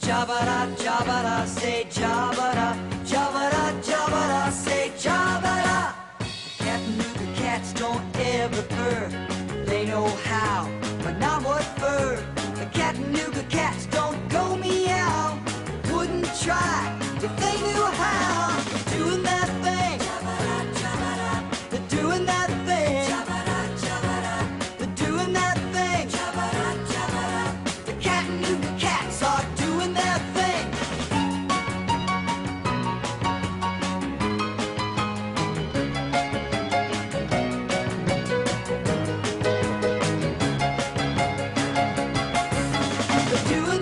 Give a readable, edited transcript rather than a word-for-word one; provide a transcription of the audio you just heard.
Jabba-da, jabba-da, say jabba-da, jabba-da, jabba-da, say jabba-da. Cattanooga cats don't ever purr. They know how, but not what for. The Cattanooga cats don't go meow. Wouldn't try if they knew how. They're doing that thing. They're doing that thing. They're doing that thing. The Cattanooga cats are doing their thing. They're doing